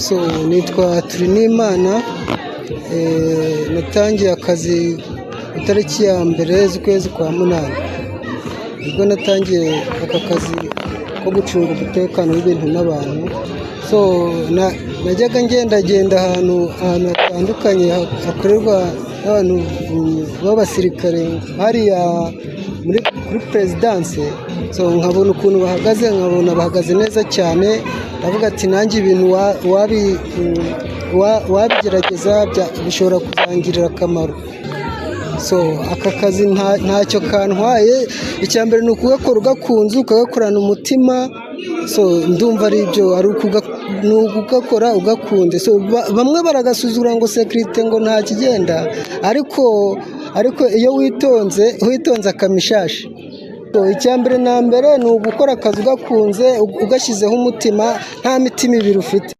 So nitwa Turinimana, natangiye akazi itariki ya mbere z'ukwezi kwa munani. Ubwo natangiye aka kazi ko gucunga umutekano w'ibintu n'abantu. So najyaga ngenda ahantu hatandukanye hakorerwa n'abantu b'abasirikare hariya kuri perezidanse. So nkabona ukuntu bahagaze, nkabona bahagaze neza cyane. Ndavuga ati nanjye ibintu wabigerageza bishobora kuzangirira akamaro. So aka kazi ntacyo kantwaye. Icya mbere ni ukugakora ugakunze, ukagakorana umutima. So ndumva ari ibyo, ari ukugakora ugakunze. So bamwe baragasuzura ngo sekirite ngo nta kigenda, ariko iyo witonze akamishashi. Icya mbere na mbere ni ugukora akazi ugakunze, ugashyizeho umutima, nta mitima ibiri ufite.